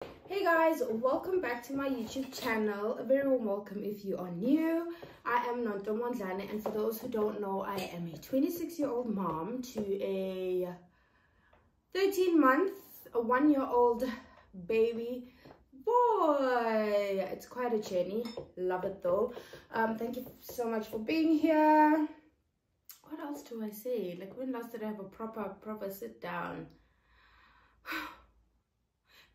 Hey guys, welcome back to my YouTube channel. A very warm welcome if you are new. I am Nonto Mondlane, and for those who don't know, I am a 26-year-old mom to a 13-month, a 1-year-old baby boy. It's quite a journey. Love it though. Thank you so much for being here. What else do I say? Like, when last did I have a proper sit down?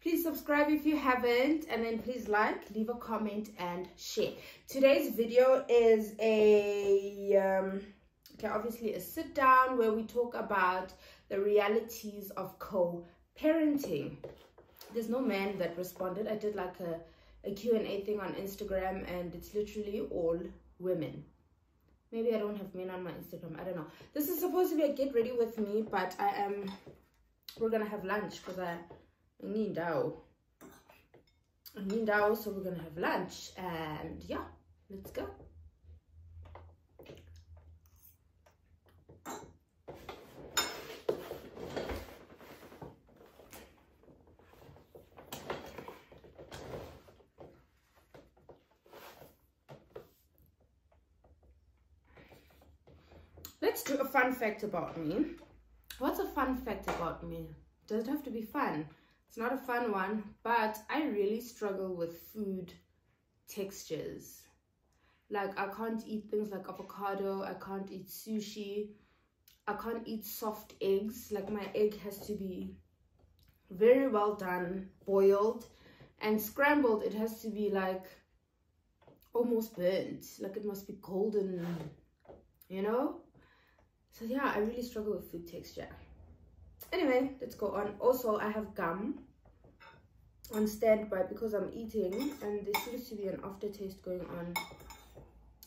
Please subscribe if you haven't, and then please like, leave a comment, and share. Today's video is obviously a sit down where we talk about the realities of co-parenting. There's no man that responded. I did like a Q&A thing on Instagram, and it's literally all women. Maybe I don't have men on my Instagram, I don't know. This is supposed to be a get ready with me, but we're gonna have lunch because I need out, so we're gonna have lunch, and yeah, let's go. Let's do a fun fact about me. What's a fun fact about me? Does it have to be fun? It's not a fun one, but I really struggle with food textures. Like, I can't eat things like avocado, I can't eat sushi, I can't eat soft eggs. Like, my egg has to be very well done, boiled, and scrambled. It has to be like almost burnt, like it must be golden, you know? So yeah, I really struggle with food texture. Anyway, let's go on. Also, I have gum on standby because I'm eating, and there seems to be an aftertaste going on,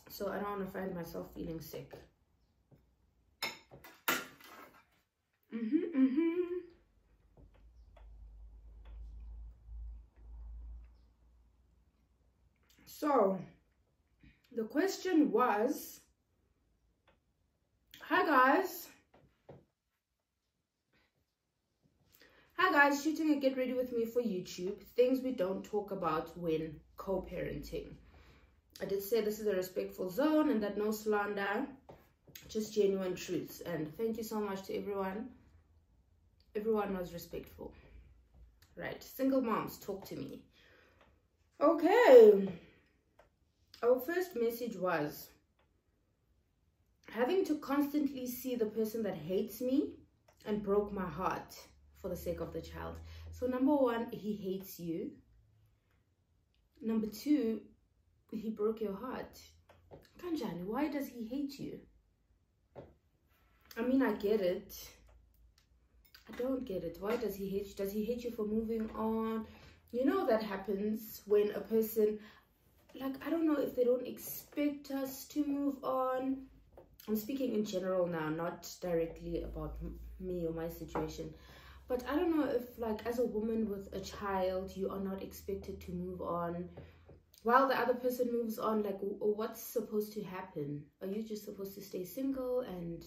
so I don't want to find myself feeling sick. So the question was, hi guys, shooting a get ready with me for YouTube, things we don't talk about when co-parenting. I did say this is a respectful zone and that no slander, just genuine truths. And thank you so much to everyone was respectful. Right, single moms, talk to me. Okay, our first message was having to constantly see the person that hates me and broke my heart for the sake of the child. So number one, he hates you. Number two, he broke your heart. Kanjani, why does he hate you? I mean, I get it. I don't get it. Why does he hate you? Does he hate you for moving on? You know, that happens when a person, like, I don't know if they don't expect us to move on. I'm speaking in general now, not directly about me or my situation. But I don't know if, like, as a woman with a child, you are not expected to move on while the other person moves on. Like, what's supposed to happen? Are you just supposed to stay single and...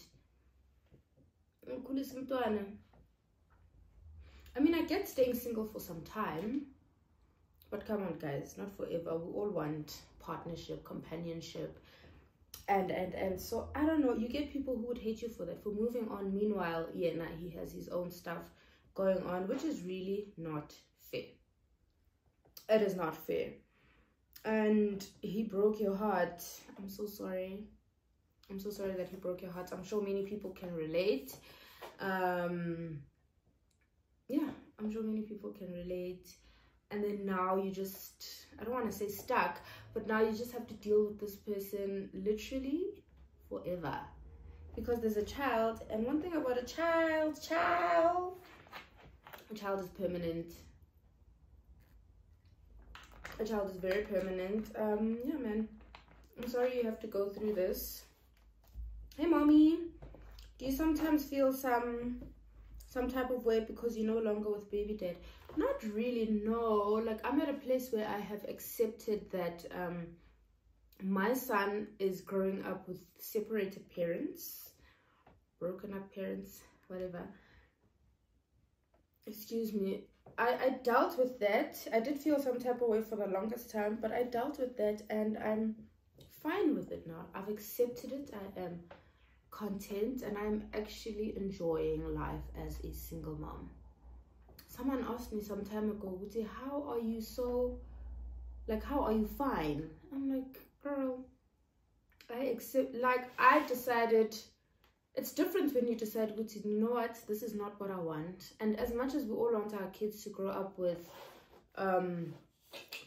I mean, I get staying single for some time, but come on guys, not forever. We all want partnership, companionship, and so I don't know, you get people who would hate you for that, for moving on. Meanwhile, yeah, nah, he has his own stuff going on, which is really not fair. It is not fair. And he broke your heart. I'm so sorry. I'm so sorry that he broke your heart. I'm sure many people can relate. Yeah, I'm sure many people can relate. And then now you just, I don't want to say stuck, but now you just have to deal with this person literally forever, because there's a child. And one thing about a child is permanent. A child is very permanent. Yeah, man, I'm sorry you have to go through this. Hey mommy, do you sometimes feel some type of way because you're no longer with baby dad? Not really, no. Like, I'm at a place where I have accepted that my son is growing up with separated parents, broken up parents, whatever. Excuse me. I dealt with that. I did feel some type of way for the longest time, but I dealt with that and I'm fine with it now. I've accepted it. I am content and I'm actually enjoying life as a single mom. Someone asked me some time ago, Wuti, how are you so, like, how are you fine? I'm like, girl, I accept, like, I decided. It's different when you decide, you know what, this is not what I want. And as much as we all want our kids to grow up with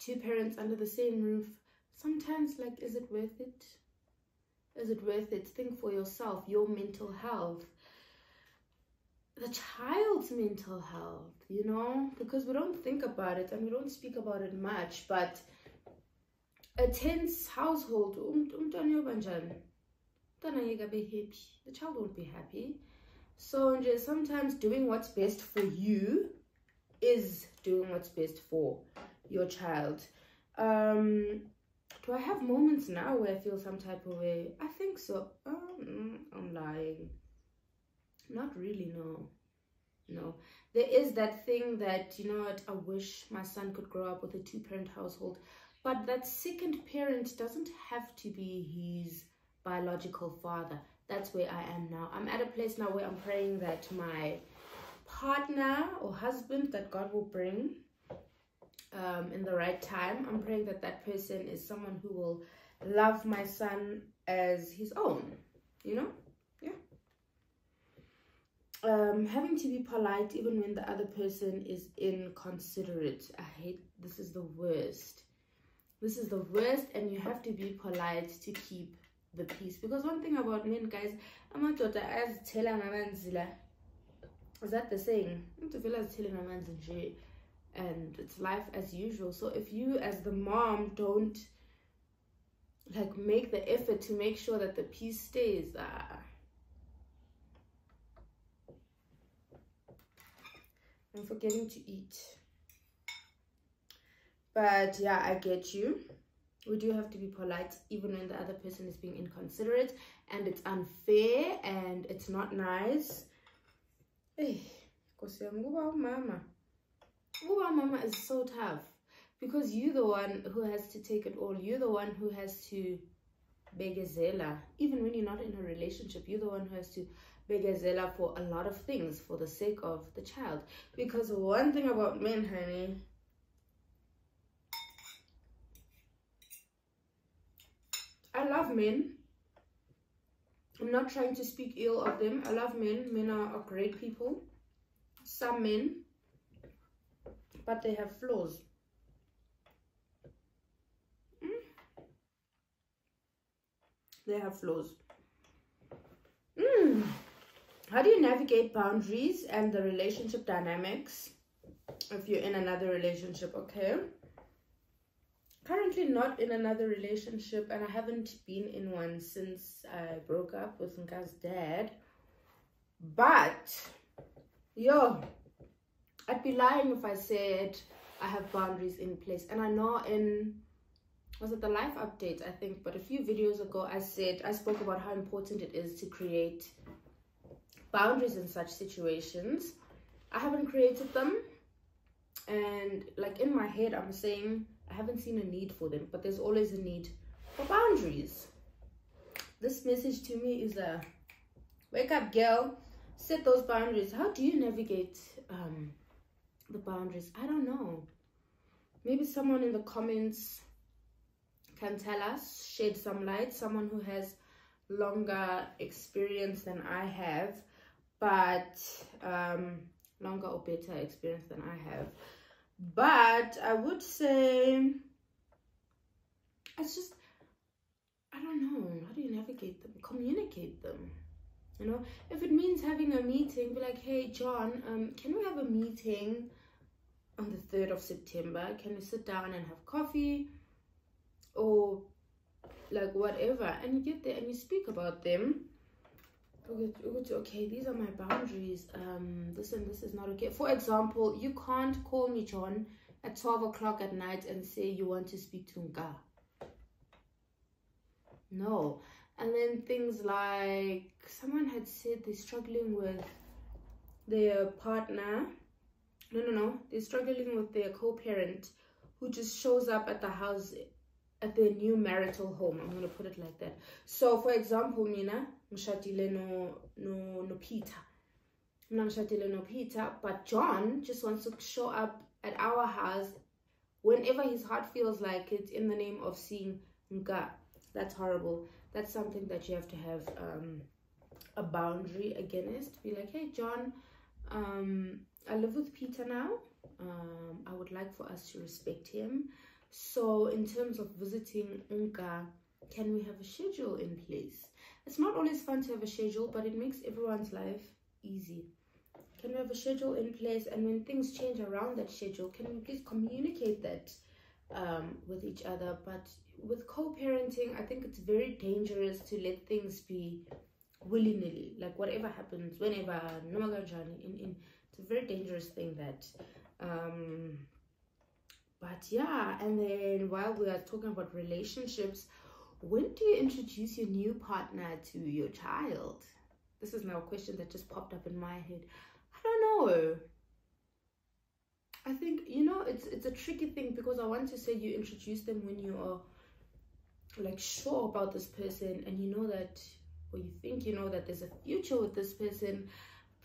two parents under the same roof, sometimes, like, is it worth it? Is it worth it? Think for yourself, your mental health, the child's mental health, you know, because we don't think about it and we don't speak about it much. But a tense household, the child won't be happy. So just sometimes doing what's best for you is doing what's best for your child. Do I have moments now where I feel some type of way? I think so. I'm lying. Not really, no. There is that thing that, you know what, I wish my son could grow up with a two-parent household, but that second parent doesn't have to be his biological father. That's where I am now. I'm at a place now where I'm praying that my partner or husband that God will bring in the right time, I'm praying that that person is someone who will love my son as his own, you know. Having to be polite even when the other person is inconsiderate. I hate, this is the worst. This is the worst, and you have to be polite to keep the peace. Because one thing about men, guys, is that the saying? And it's life as usual. So if you as the mom don't like make the effort to make sure that the peace stays, I'm forgetting to eat. But yeah, I get you. We do have to be polite even when the other person is being inconsiderate and it's unfair and it's not nice. Hey, mama is so tough because you're the one who has to take it all. You're the one who has to begazela. Even when you're not in a relationship, you're the one who has to begazela for a lot of things for the sake of the child. Because one thing about men, honey, I love men. I'm not trying to speak ill of them. I love men. Men are great people. Some men, but they have flaws. They have flaws. How do you navigate boundaries and the relationship dynamics if you're in another relationship? Okay. Currently not in another relationship, and I haven't been in one since I broke up with Nka's dad. But, yo, I'd be lying if I said I have boundaries in place. And I know was it the life update, I think, but a few videos ago I spoke about how important it is to create boundaries in such situations. I haven't created them, and like in my head I'm saying I haven't seen a need for them, but there's always a need for boundaries. This message to me is wake up, girl, set those boundaries. How do you navigate the boundaries? I don't know. Maybe someone in the comments can tell us, shed some light, someone who has longer experience than I have, but longer or better experience than I have. But I would say it's just, I don't know, how do you navigate them? Communicate them, you know. If it means having a meeting, be like, hey John, can we have a meeting on the 3rd of September? Can we sit down and have coffee or like whatever? And you get there and you speak about them. Okay, these are my boundaries. This and this is not okay. For example, you can't call me John at 12 o'clock at night and say you want to speak to Nka. No. And then things like someone had said they're struggling with their partner no, they're struggling with their co-parent who just shows up at the house at their new marital home. I'm going to put it like that. So for example, mina ngishadile no Peter. Mina ngishadile no Peter, but John just wants to show up at our house whenever his heart feels like it, in the name of seeing Nka. That's horrible. That's something that you have to have a boundary against. Be like, hey John, I live with Peter now. I would like for us to respect him. So in terms of visiting Nka, can we have a schedule in place? It's not always fun to have a schedule, but it makes everyone's life easy. Can we have a schedule in place? And when things change around that schedule, can we please communicate that with each other? But with co-parenting, I think it's very dangerous to let things be willy-nilly, like whatever happens, whenever, it's a very dangerous thing that but yeah. And then while we are talking about relationships, when do you introduce your new partner to your child? This is now a question that just popped up in my head. I don't know. I think, you know, it's a tricky thing, because I want to say you introduce them when you are like sure about this person, and you know that, or you think you know that there's a future with this person.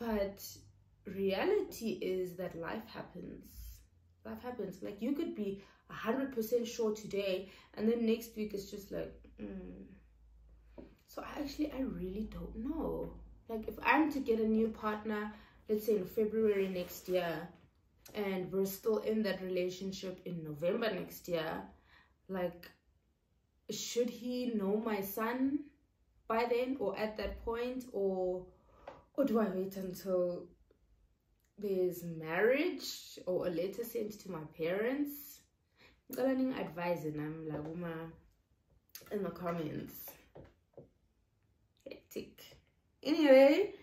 But reality is that life happens. Life happens. Like, you could be 100% sure today, and then next week it's just like So I really don't know. Like, if I'm to get a new partner, let's say in February next year, and we're still in that relationship in November next year, like, should he know my son by then, or at that point, or do I wait until there's marriage or a letter sent to my parents? I'm advising them, like, in the comments. Hectic. Anyway,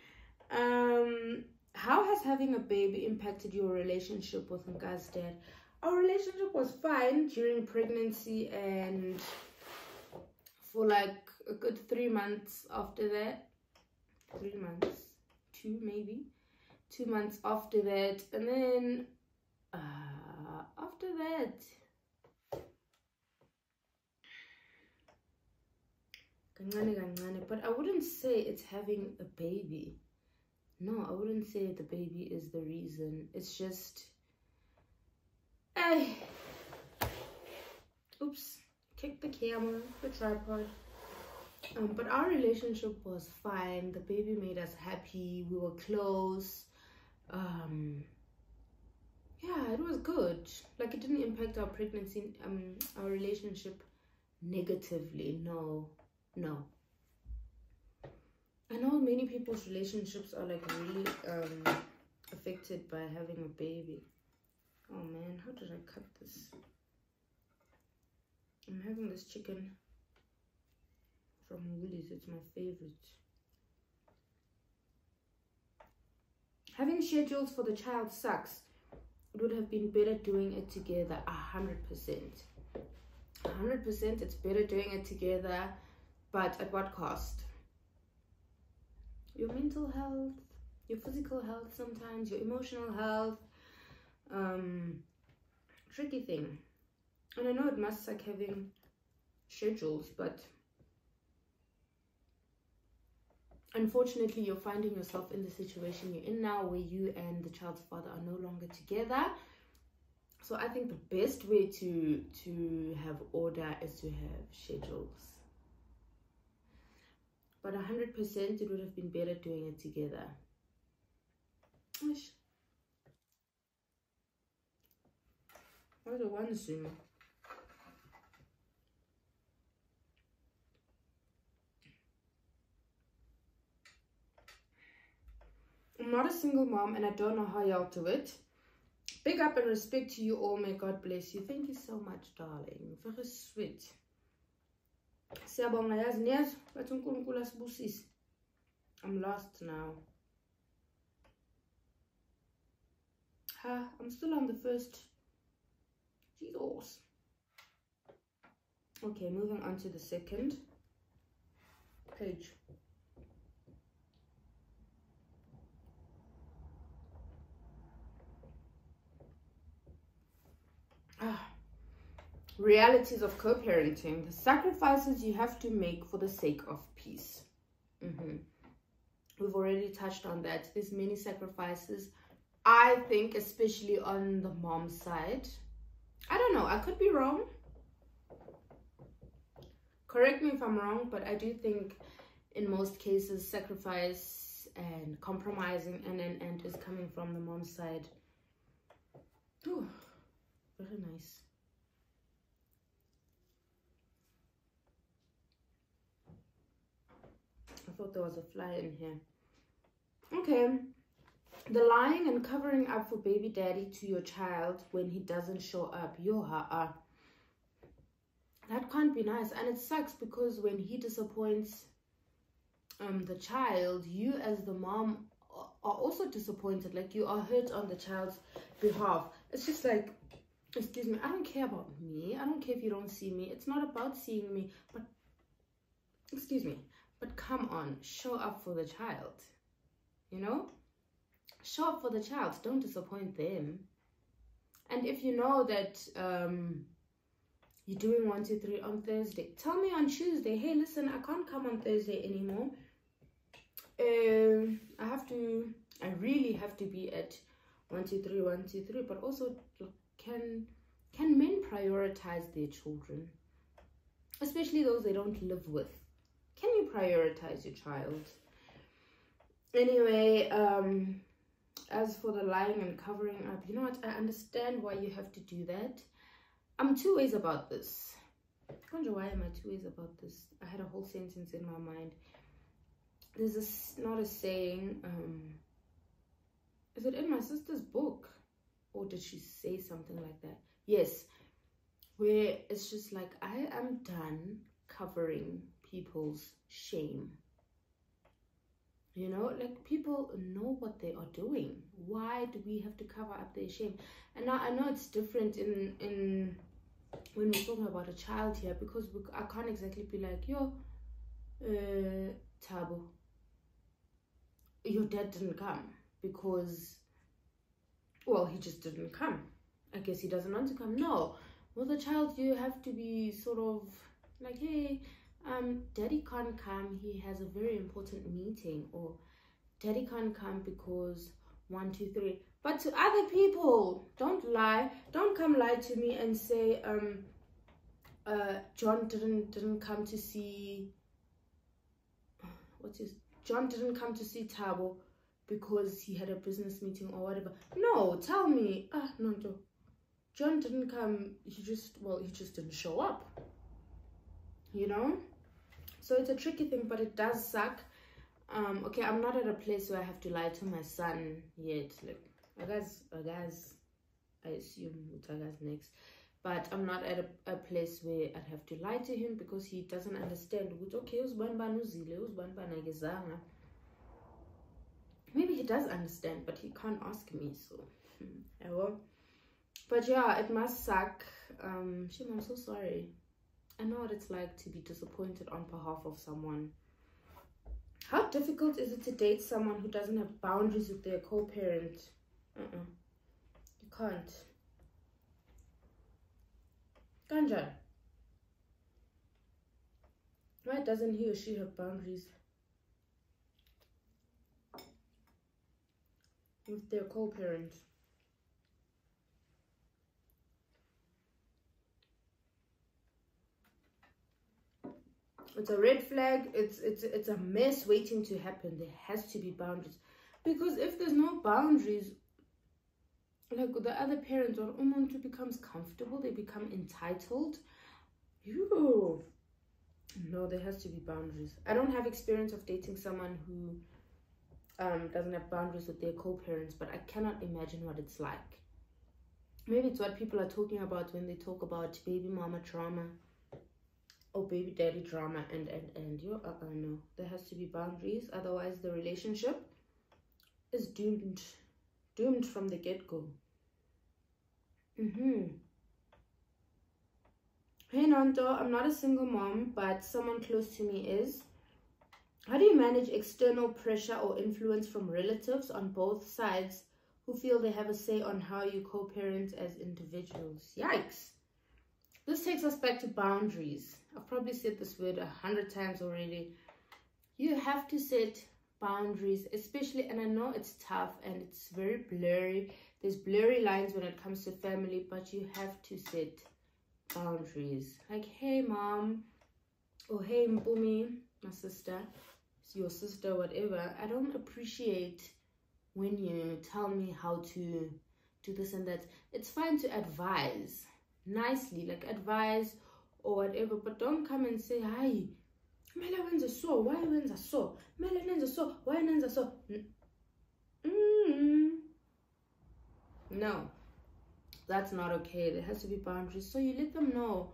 how has having a baby impacted your relationship with Nka's dad? Our relationship was fine during pregnancy, and for like a good 3 months after that. 3 months, 2 maybe. 2 months after that, and then after that, but I wouldn't say it's having a baby. No, I wouldn't say the baby is the reason. It's just, oops, kick the camera, the tripod. But our relationship was fine. The baby made us happy. We were close. Yeah, it was good. Like, it didn't impact our pregnancy, our relationship negatively. No. I know many people's relationships are like really affected by having a baby. Oh man, how did I cut this? I'm having this chicken from Woolies. It's my favorite. Having schedules for the child sucks. It would have been better doing it together. 100%. 100%, it's better doing it together, but at what cost? Your mental health, your physical health, sometimes your emotional health. Tricky thing. And I know it must suck having schedules, but unfortunately you're finding yourself in the situation you're in now, where you and the child's father are no longer together. So I think the best way to have order is to have schedules. But 100%, it would have been better doing it together. Why do one zoom? I'm not a single mom, and I don't know how y'all do it. Big up and respect to you all. May God bless you. Thank you so much, darling. Very sweet. I'm lost now. I'm still on the first. Jesus. Okay, moving on to the second page. Realities of co-parenting. The sacrifices you have to make for the sake of peace. We've already touched on that. There's many sacrifices, I think, especially on the mom side. I don't know, I could be wrong. Correct me if I'm wrong, but I do think in most cases sacrifice and compromising and is coming from the mom's side. Ooh, very nice. I thought there was a fly in here. Okay. The lying and covering up for baby daddy to your child when he doesn't show up. That can't be nice. And it sucks because when he disappoints the child, you as the mom are also disappointed. Like, you are hurt on the child's behalf. It's just like, excuse me, I don't care about me. I don't care if you don't see me. It's not about seeing me. But, excuse me, but come on, show up for the child. You know? Show up for the child. Don't disappoint them. And if you know that you're doing 1, 2, 3 on Thursday, tell me on Tuesday, hey, listen, I can't come on Thursday anymore. I really have to be at 1, 2, 3, 1, 2, 3. But also, can men prioritize their children? Especially those they don't live with. Can you prioritize your child? Anyway, as for the lying and covering up, you know what? I understand why you have to do that. I'm two ways about this. I wonder why am I two ways about this? I had a whole sentence in my mind. There's not a saying. Is it in my sister's book? Or did she say something like that? Yes. Where it's just like, I am done covering people's shame. You know, like, people know what they are doing. Why do we have to cover up their shame? And now I know it's different in when we're talking about a child here, because I can't exactly be like, yo, Tabo, your dad didn't come because, well, he just didn't come. I guess he doesn't want to come. No, with a child, you have to be sort of like, hey, daddy can't come, he has a very important meeting, or daddy can't come because 1, 2, 3. But to other people, don't lie. Don't come lie to me and say John didn't come to see John didn't come to see Tabo because he had a business meeting or whatever. No, tell me, no, John didn't come, he just didn't show up. You know? So it's a tricky thing, but it does suck. Okay, I'm not at a place where I have to lie to my son yet. Like, I assume Utaga's next. But I'm not at a place where I'd have to lie to him because he doesn't understand. Okay, maybe he does understand, but he can't ask me, so I will. But yeah, it must suck. Shim, I'm so sorry. I know what it's like to be disappointed on behalf of someone. How difficult is it to date someone who doesn't have boundaries with their co-parent? You can't. Ganja. Why doesn't he or she have boundaries with their co-parent? It's a red flag. It's a mess waiting to happen. There has to be boundaries, because if there's no boundaries, like the other parent or umuntu becomes comfortable, they become entitled. No, there has to be boundaries. I don't have experience of dating someone who doesn't have boundaries with their co-parents, but I cannot imagine what it's like. Maybe it's what people are talking about when they talk about baby mama trauma or baby daddy drama, and no, there has to be boundaries, otherwise the relationship is doomed from the get-go. Hey Nanto, I'm not a single mom, but someone close to me is. How do you manage external pressure or influence from relatives on both sides who feel they have a say on how you co-parent as individuals. Yikes. This takes us back to boundaries. I've probably said this word 100 times already. You have to set boundaries, especially, and I know it's tough and it's very blurry. There's blurry lines when it comes to family, but you have to set boundaries. Like, hey mom, or hey Mpumi, my sister, it's your sister, whatever. I don't appreciate when you tell me how to do this and that. It's fine to advise nicely, like advise or whatever, but don't come and say, hi, mele wenza so, why wenza so, mele nenza so, why nenza so. No, that's not okay. There has to be boundaries. So you let them know,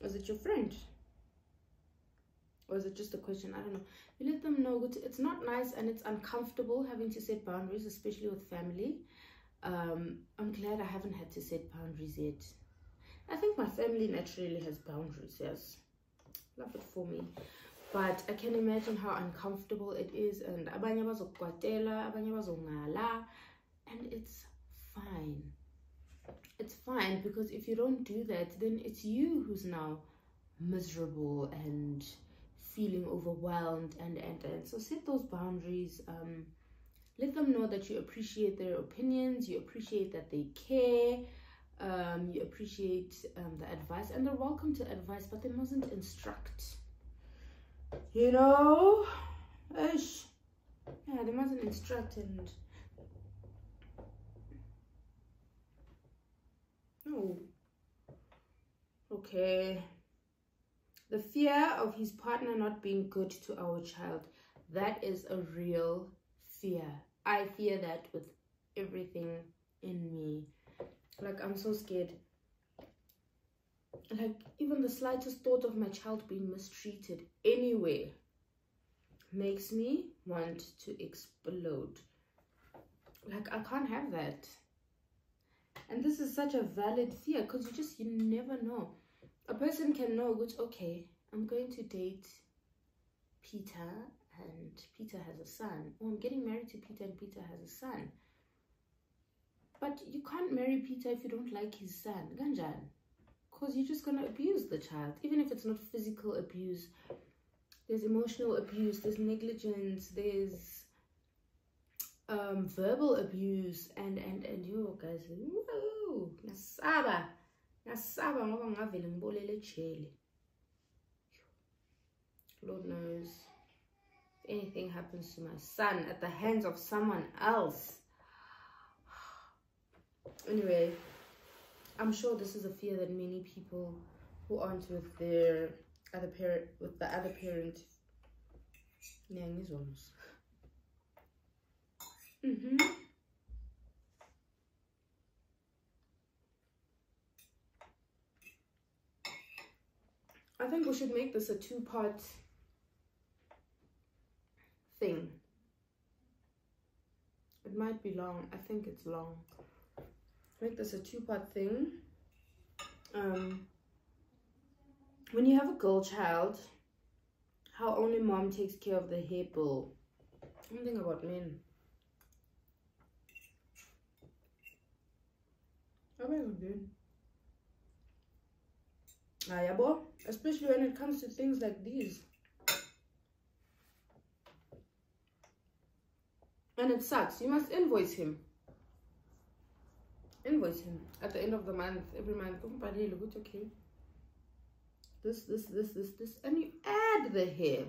is it your friend, or is it just a question? I don't know. You let them know it's not nice and it's uncomfortable having to set boundaries, especially with family. I'm glad I haven't had to set boundaries yet. I think my family naturally has boundaries, yes. Love it for me. But I can imagine how uncomfortable it is, and abanye bazokwatela, abanye bazongala, and it's fine. It's fine, because if you don't do that, then it's you who's now miserable and feeling overwhelmed, and so set those boundaries. Let them know that you appreciate their opinions, you appreciate that they care, you appreciate the advice, and they're welcome to advice, but they mustn't instruct, you know. Yeah, they mustn't instruct. And no. Okay. The fear of his partner not being good to our child, that is a real fear. I fear that with everything in me. Like, I'm so scared. Like, even the slightest thought of my child being mistreated anywhere makes me want to explode. Like, I can't have that. And this is such a valid fear, because you never know. A person can know, which, okay, I'm going to date Peter, and Peter has a son, or I'm getting married to Peter and Peter has a son. But you can't marry Peter if you don't like his son, ganjan, because you're just going to abuse the child. Even if it's not physical abuse, there's emotional abuse, there's negligence, there's verbal abuse, and you guys, woo, nasaba ngoba ngavele ngibolele ejele. Lord knows, if anything happens to my son at the hands of someone else. Anyway, I'm sure this is a fear that many people who aren't with their other parent, I think we should make this a two-part thing. It might be long. I think it's long. Make this a two-part thing. When you have a girl child, how only mom takes care of the hair bill. Something about men. Especially when it comes to things like these. And it sucks. You must invoice him. Invoice him at the end of the month, every month. Okay. This. And you add the hair.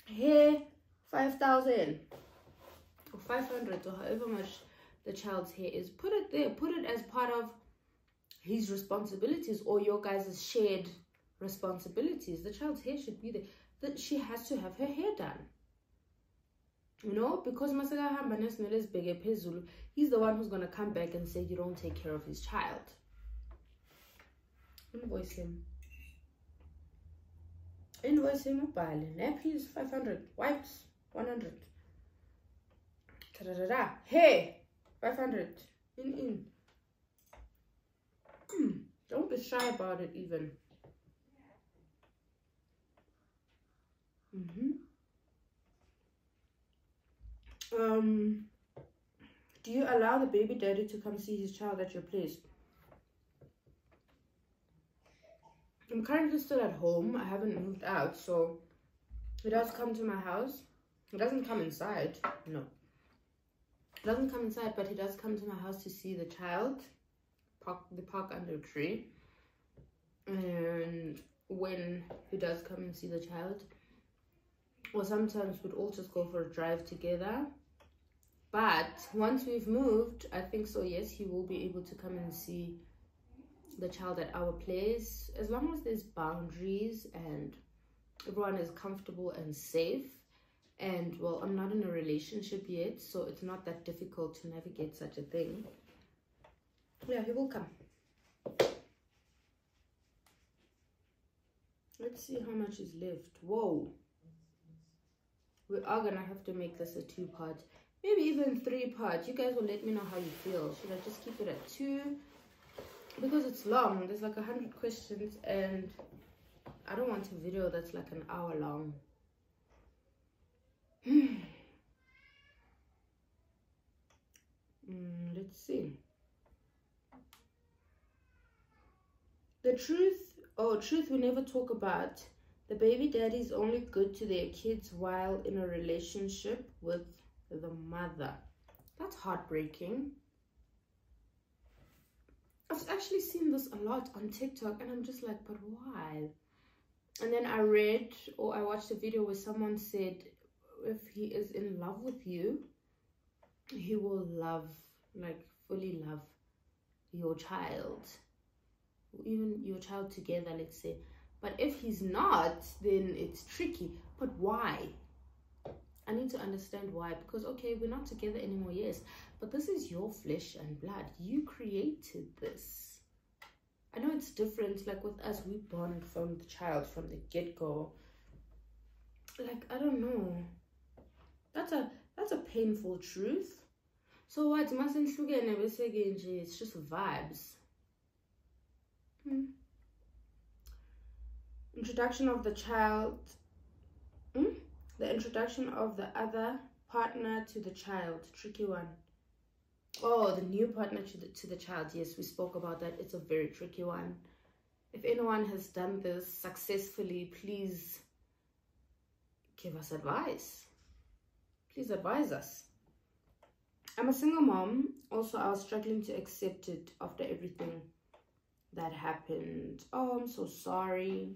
Hair, 5,000 or 500 or however much the child's hair is. Put it there. Put it as part of his responsibilities, or your guys' shared responsibilities. The child's hair should be there. That she has to have her hair done. You know, because he's the one who's going to come back and say you don't take care of his child. Invoice him. Invoice him. Nappies, 500. Wipes, 100. Ta-da-da-da. Hair, 500. In. Don't be shy about it even. Do you allow the baby daddy to come see his child at your place? I'm currently still at home. I haven't moved out, so he does come to my house. He doesn't come inside. No. He doesn't come inside, but he does come to my house to see the child. They park under a tree. And when he does come and see the child, or sometimes we'd all just go for a drive together. But once we've moved, I think so, yes, he will be able to come and see the child at our place, as long as there's boundaries and everyone is comfortable and safe. And well, I'm not in a relationship yet, so it's not that difficult to navigate such a thing. Yeah, he will come. Let's see how much is left. Whoa, we are gonna have to make this a 2-part, maybe even 3-part. You guys will let me know how you feel. Should I just keep it at 2? Because it's long. There's like 100 questions, and I don't want a video that's like an hour long. Let's see. The truth we never talk about. The baby daddy is only good to their kids while in a relationship with the mother. That's heartbreaking. I've actually seen this a lot on TikTok, and I'm just like, but why? And then I read or I watched a video where someone said, if he is in love with you, he will love, like fully love your child, even your child together, let's say. But if he's not, then it's tricky. But why? I need to understand why. Because okay, we're not together anymore, yes, but this is your flesh and blood. You created this. I know it's different. Like with us, we bond from the child, from the get-go. Like, I don't know. That's a painful truth. So what? It's just vibes. Introduction of the child. The introduction of the other partner to the child. Tricky one. Oh, the new partner to the child. Yes, we spoke about that. It's a very tricky one. If anyone has done this successfully, please give us advice. Please advise us. I'm a single mom. Also, I was struggling to accept it after everything that happened. Oh, I'm so sorry.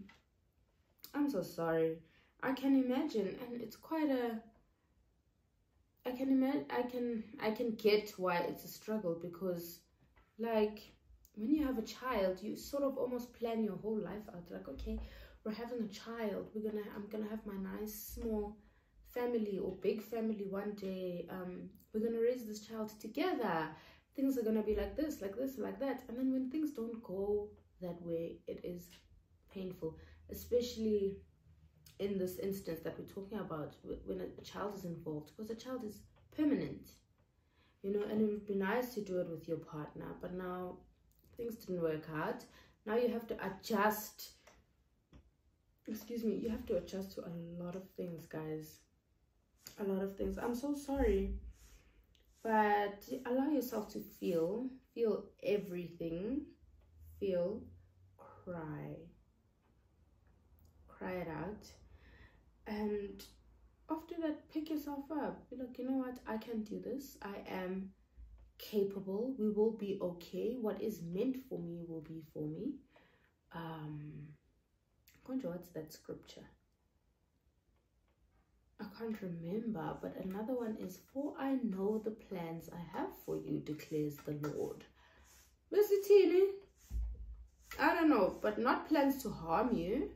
I'm so sorry. I can imagine, and it's quite a... I can imagine. I can get why it's a struggle, because, like, when you have a child, you sort of almost plan your whole life out. Like, okay, we're having a child. I'm gonna have my nice small family or big family one day. We're gonna raise this child together. Things are gonna be like this, like this, like that. And then when things don't go that way, it is painful, especially in this instance that we're talking about, when a child is involved, because a child is permanent, you know. And it would be nice to do it with your partner, but now things didn't work out. Now you have to adjust, you have to adjust to a lot of things, guys. A lot of things. I'm so sorry, but allow yourself to feel everything. Cry it out. And after that, pick yourself up. Be like, you know what? I can do this. I am capable. We will be okay. What is meant for me will be for me. What's that scripture? I can't remember. But another one is, for I know the plans I have for you, declares the Lord. Mr. Tini, I don't know, but not plans to harm you,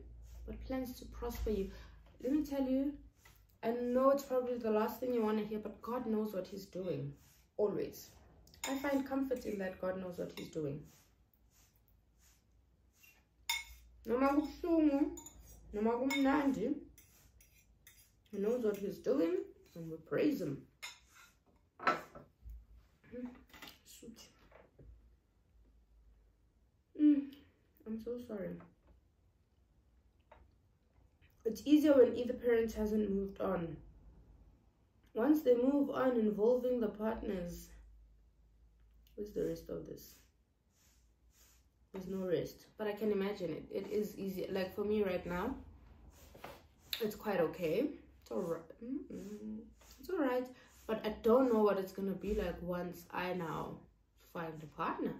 but plans to prosper you. Let me tell you, I know it's probably the last thing you want to hear, but God knows what he's doing. Always. I find comfort in that. God knows what he's doing. Noma kubuhlungu, noma kumnandi, he knows what he's doing, and we praise him. I'm so sorry. It's easier when either parent hasn't moved on. Once they move on, involving the partners Where's the rest of this? There's no rest, but I can imagine it. It is easy. Like for me right now, it's quite okay. It's alright. It's alright, but I don't know what it's gonna be like once I now find a partner.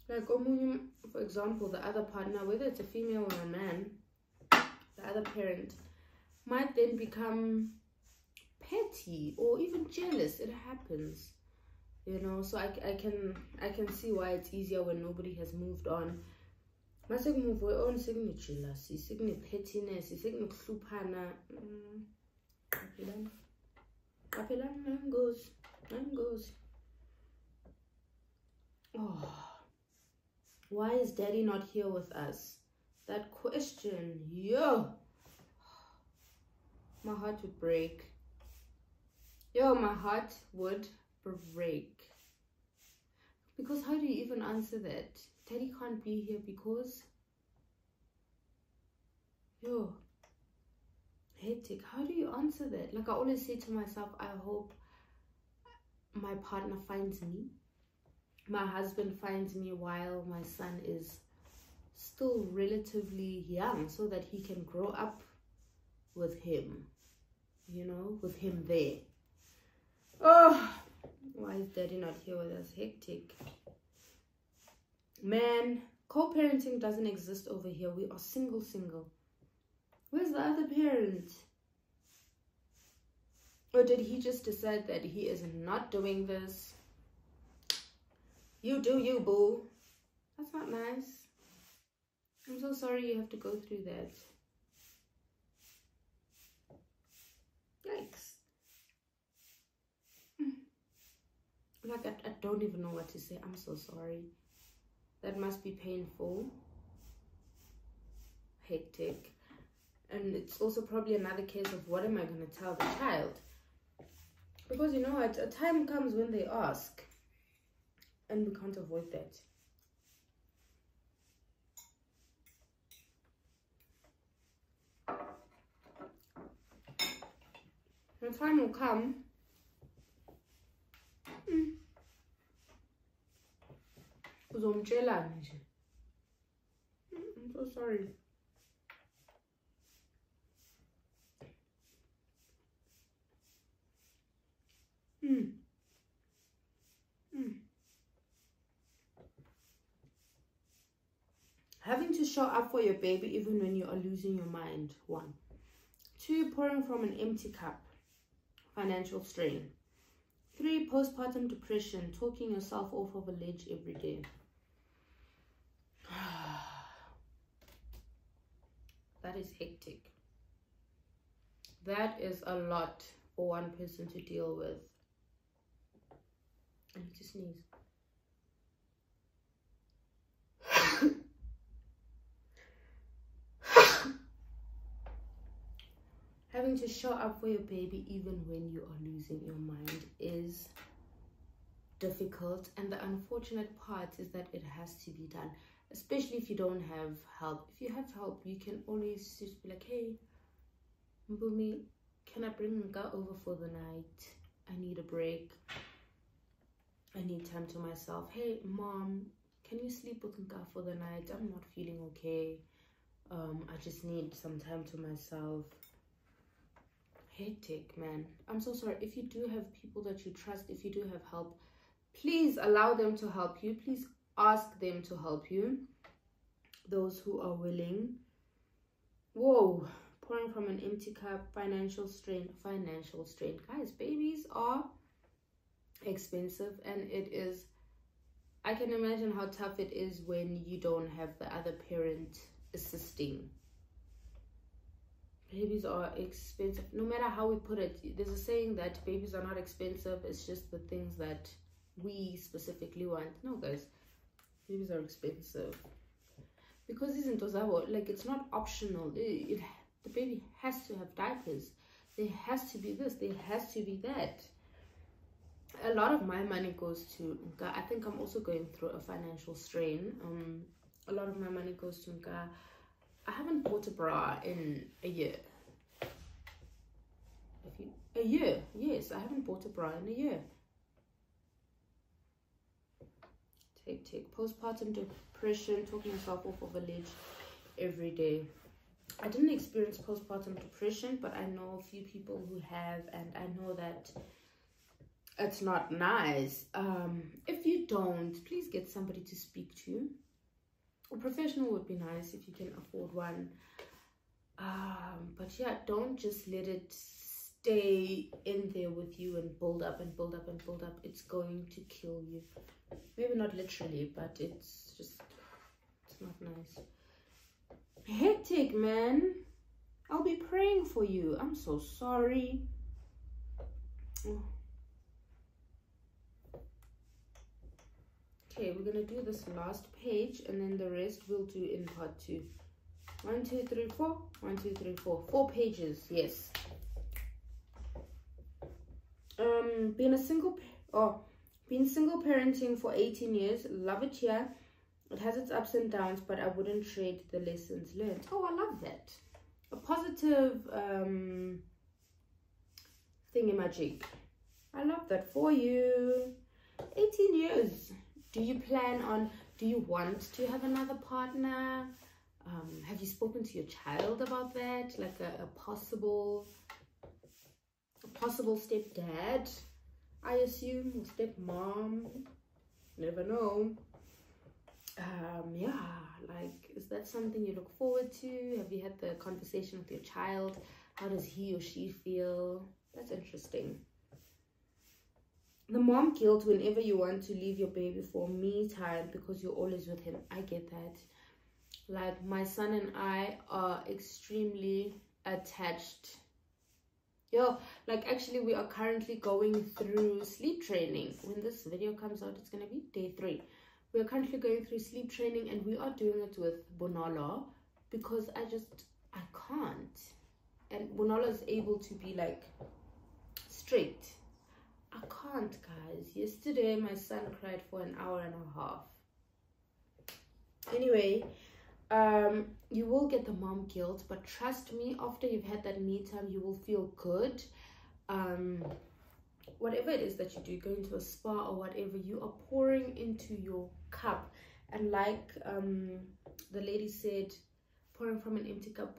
Like, for example, the other partner, whether it's a female or a man, the other parent might then become petty or even jealous. It happens, you know. So I can see why it's easier when nobody has moved on. Mase move our own signature, lassie. Signature pettiness, signature klupana. Kapilan goes. Oh. Why is daddy not here with us? That question, yo. My heart would break. Yo, my heart would break. Because how do you even answer that? Daddy can't be here because... Yo. Hectic. How do you answer that? Like I always say to myself, I hope my partner finds me. My husband finds me while my son is still relatively young, so that he can grow up with him, you know, with him there. Oh, why is daddy not here with us? Hectic. Man, co-parenting doesn't exist over here. We are single. Where's the other parent? Or did he just decide that he is not doing this? You do you, boo. That's not nice. I'm so sorry you have to go through that. Yikes. Like, I don't even know what to say. I'm so sorry. That must be painful. Hectic. And it's also probably another case of what am I going to tell the child? Because, you know, a time comes when they ask. And we can't avoid that. The time will come. I'm so sorry. Having to show up for your baby even when you are losing your mind. 1. 2, pouring from an empty cup. Financial strain. 3, postpartum depression. Talking yourself off of a ledge every day. That is hectic. That is a lot for one person to deal with. I need to sneeze. Having to show up for your baby even when you are losing your mind is difficult, and the unfortunate part is that it has to be done, especially if you don't have help. If you have help, you can always just be like, hey, Mbumi, can I bring Nga over for the night? I need a break. I need time to myself. Hey, mom, can you sleep with Nga for the night? I'm not feeling okay. I just need some time to myself. Hectic, man. I'm so sorry. If you do have people that you trust, if you do have help, please allow them to help you. Please ask them to help you. Those who are willing. Whoa. Pouring from an empty cup. Financial strain. Guys, babies are expensive, and it is, I can imagine how tough it is when you don't have the other parent assisting. Babies are expensive. No matter how we put it, there's a saying that babies are not expensive. It's just the things that we specifically want. No, guys, babies are expensive. Because like, it's not optional. The baby has to have diapers. There has to be this. There has to be that. A lot of my money goes to Nka. I think I'm also going through a financial strain. A lot of my money goes to Nka. I haven't bought a bra in a year. A year. Yes, I haven't bought a bra in a year. Take. Postpartum depression, talking yourself off of a ledge every day. I didn't experience postpartum depression, but I know a few people who have, and I know that it's not nice. If you don't, please get somebody to speak to. A professional would be nice if you can afford one. But yeah, don't just let it stay in there with you and build up and build up and build up. It's going to kill you. Maybe not literally, but it's not nice. Hectic, man. I'll be praying for you. I'm so sorry. Oh. Okay, we're gonna do this last page, and then the rest we'll do in part 2. 1, 2, 3, 4. 1, 2, 3, 4. 4 pages. Yes. Being single parenting for 18 years. Love it here. It has its ups and downs, but I wouldn't trade the lessons learned. Oh, I love that. A positive thingamajig. I love that for you. 18 years. Do you want to have another partner? Have you spoken to your child about that? Like a possible stepdad, I assume, or stepmom. Never know. Yeah, like, is that something you look forward to? Have you had the conversation with your child? How does he or she feel? That's interesting. The mom guilt whenever you want to leave your baby for me time because you're always with him. I get that. Like, my son and I are extremely attached. Like, actually, we are currently going through sleep training. When this video comes out, it's gonna be day 3. We are currently going through sleep training, and we are doing it with Bonolo because I can't. And Bonolo is able to be like straight. I can't, guys. Yesterday, my son cried for an hour and a half. Anyway, you will get the mom guilt, but trust me, after you've had that me time, you will feel good. Whatever it is that you do, going to a spa or whatever, you are pouring into your cup. And like the lady said, pouring from an empty cup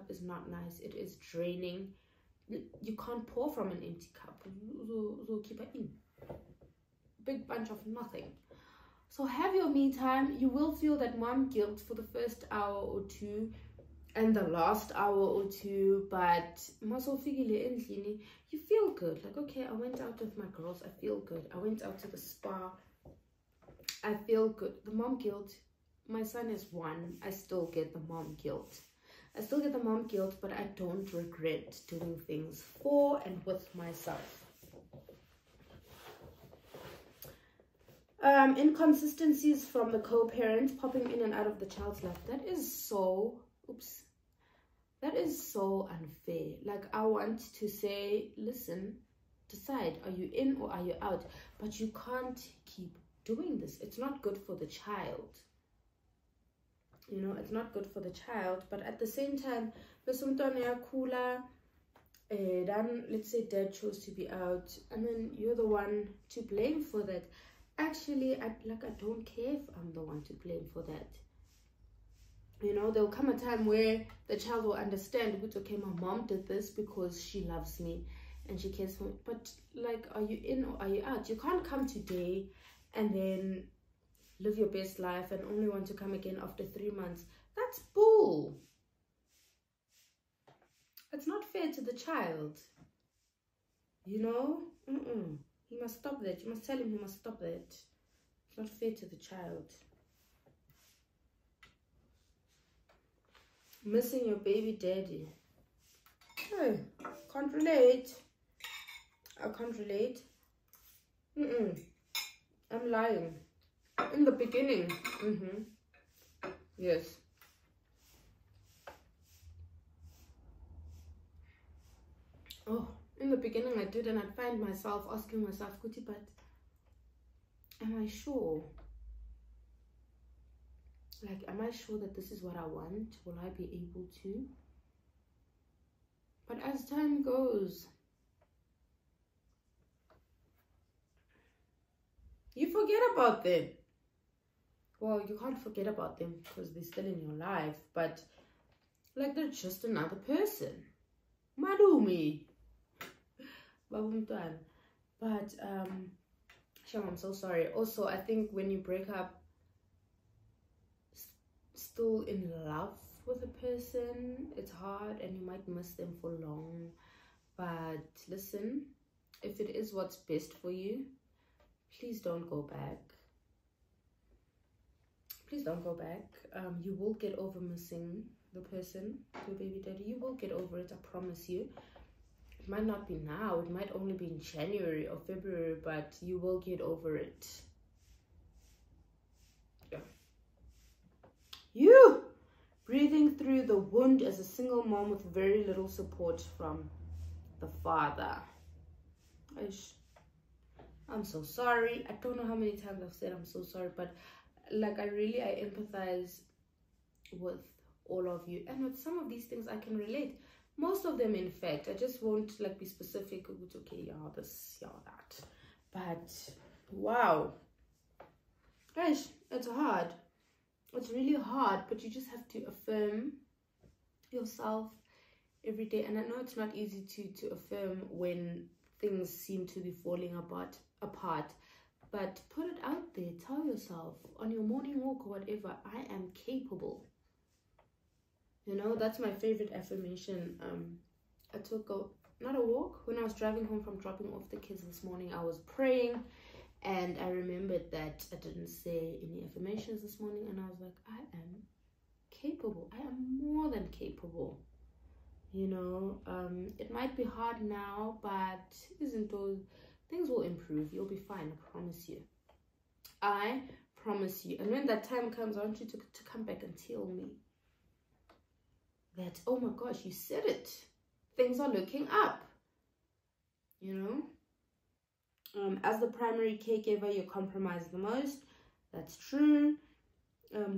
is not nice. It is draining. You can't pour from an empty cup. Keep it in. Big bunch of nothing. So have your me time. You will feel that mom guilt for the first hour or 2 and the last hour or 2, but you feel good. Like, okay, I went out with my girls, I feel good. I went out to the spa, I feel good. The mom guilt, my son is 1, I still get the mom guilt. But I don't regret doing things for and with myself. Inconsistencies from the co-parent, popping in and out of the child's life. That is so unfair. Like, I want to say, listen, decide, are you in or are you out? But you can't keep doing this. It's not good for the child. You know, it's not good for the child. But at the same time, then let's say dad chose to be out, and then you're the one to blame for that. Actually, I don't care if I'm the one to blame for that. You know, there'll come a time where the child will understand, it's okay, my mom did this because she loves me and she cares for me. But like, are you in or are you out? You can't come today and then live your best life and only want to come again after 3 months. That's bull. It's not fair to the child. You know? He must stop that. You must tell him he must stop that. It's not fair to the child. Missing your baby daddy. Hey, can't relate. I can't relate. I'm lying. In the beginning. Yes. Oh, in the beginning I did, and I'd find myself asking myself, Kuti, but am I sure? Like, am I sure that this is what I want? Will I be able to? But as time goes, you forget about them. Well, you can't forget about them because they're still in your life, but like they're just another person. Madumi. But Shem, I'm so sorry. Also, I think when you break up, still in love with a person, it's hard and you might miss them for long. But listen, if it is what's best for you, please don't go back. Please don't go back. You will get over missing the person, your baby daddy. You will get over it, I promise you. It might not be now, it might only be in January or February, but you will get over it. Yeah. You breathing through the wound as a single mom with very little support from the father. I'm so sorry. I don't know how many times I've said I'm so sorry, but like I empathize with all of you, and with some of these things I can relate. Most of them, in fact. I just won't like be specific. Okay, yeah, this, yeah, that. But wow, guys, it's hard. It's really hard, but you just have to affirm yourself every day. And I know it's not easy to affirm when things seem to be falling apart, but put it out there. Tell yourself on your morning walk or whatever, I am capable. You know, that's my favorite affirmation. I took not a walk. When I was driving home from dropping off the kids this morning, I was praying, and I remembered that I didn't say any affirmations this morning, and I was like, I am capable. I am more than capable. You know, it might be hard now, but things will improve. You'll be fine, I promise you. I promise you. And when that time comes, I want you to come back and tell me that, oh my gosh, you said it. Things are looking up. You know? As the primary caregiver, you compromise the most. That's true.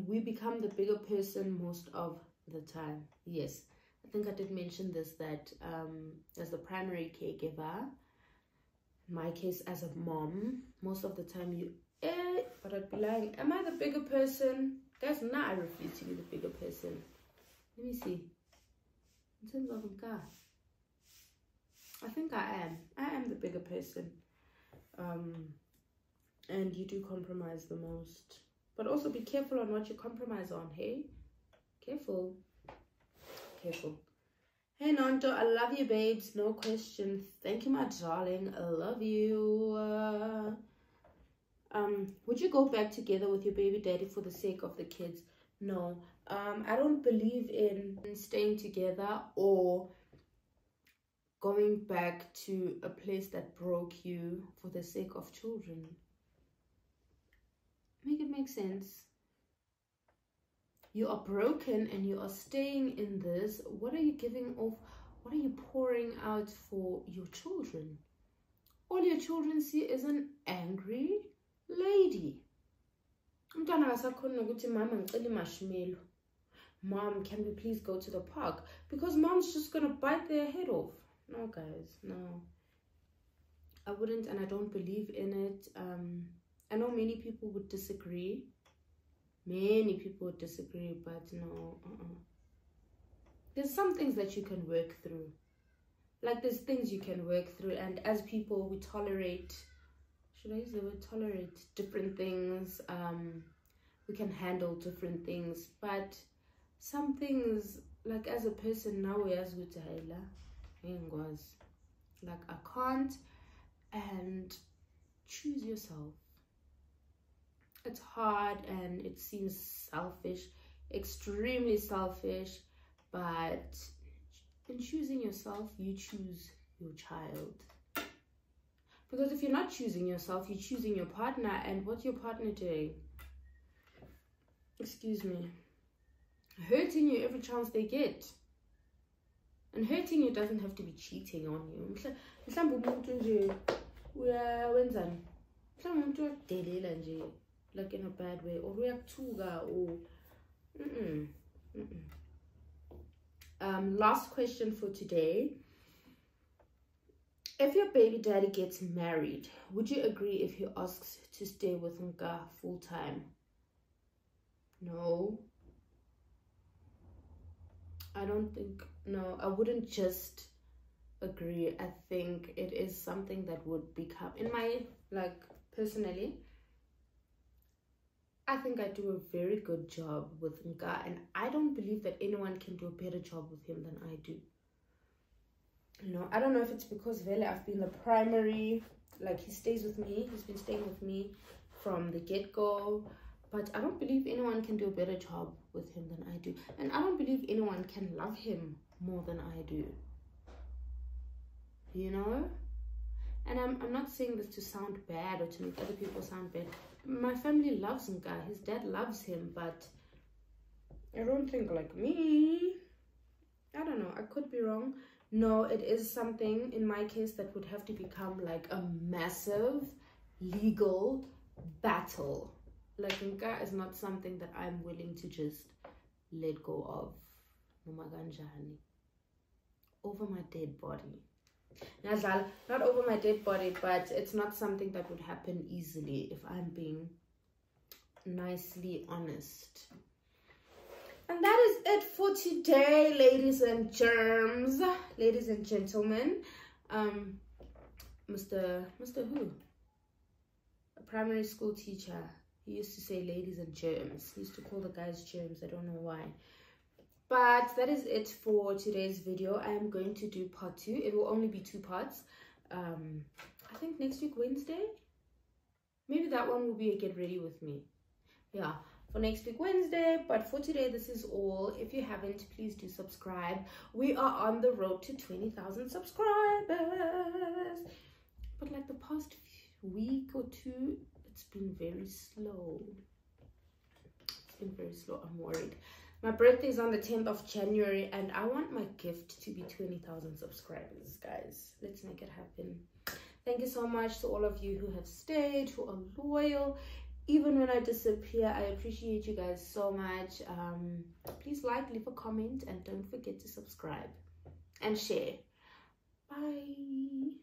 We become the bigger person most of the time. Yes. I think I did mention this, that as the primary caregiver, in my case as a mom, most of the time but I'd be like, am I the bigger person? Guys, now I refuse to be the bigger person. Let me see. In terms of God, I think I am the bigger person. And you do compromise the most. But also be careful on what you compromise on, hey? Careful. Careful. Hey Nanto, I love you, babes. No question. Thank you, my darling. I love you. Would you go back together with your baby daddy for the sake of the kids? No. I don't believe in staying together or going back to a place that broke you for the sake of children. Make it make sense. You are broken and you are staying in this. What are you giving off? What are you pouring out for your children? All your children see is an angry lady. Mom, can we please go to the park? Because mom's just gonna bite their head off. No, guys, no. I wouldn't, and I don't believe in it. I know many people would disagree. Many people would disagree, but no. There's some things that you can work through. Like, there's things you can work through, and as people, we tolerate, should I use the word tolerate, different things. We can handle different things, but some things, like as a person now, like I can't. And choose yourself. It's hard and it seems selfish, extremely selfish, but in choosing yourself, you choose your child. Because if you're not choosing yourself, you're choosing your partner, and what's your partner doing? Excuse me. Hurting you every chance they get. And hurting you doesn't have to be cheating on you. Like in a bad way, or uyakuthuka, or last question for today. If your baby daddy gets married, would you agree if he asks to stay with Nka full time? No. I don't think, no, I wouldn't just agree. I think it is something that would become, in my, like, personally, I think I do a very good job with Nka, and I don't believe that anyone can do a better job with him than I do. No, I don't know if it's because Vele, I've been the primary, like he stays with me, he's been staying with me from the get-go, but I don't believe anyone can do a better job with him than I do, and I don't believe anyone can love him more than I do, you know. And I'm not saying this to sound bad or to make other people sound bad. My family loves Nka, his dad loves him, but I don't think like me. I don't know, I could be wrong. No, it is something in my case that would have to become like a massive legal battle. Like Nka is not something that I'm willing to just let go of. Over my dead body. Not over my dead body, but it's not something that would happen easily, if I'm being nicely honest. And that is it for today, ladies and germs, ladies and gentlemen. Mr. Who? A primary school teacher. He used to say ladies and germs. He used to call the guys germs. I don't know why. But that is it for today's video. I am going to do part 2. It will only be 2 parts. I think next week, Wednesday. Maybe that one will be a get ready with me. Yeah, for next week, Wednesday. But for today, this is all. If you haven't, please do subscribe. We are on the road to 20,000 subscribers. But like the past week or 2, it's been very slow. It's been very slow. I'm worried. My birthday is on the 10th of January, and I want my gift to be 20,000 subscribers, guys. Let's make it happen. Thank you so much to all of you who have stayed, who are loyal. Even when I disappear, I appreciate you guys so much. Please like, leave a comment, and don't forget to subscribe and share. Bye.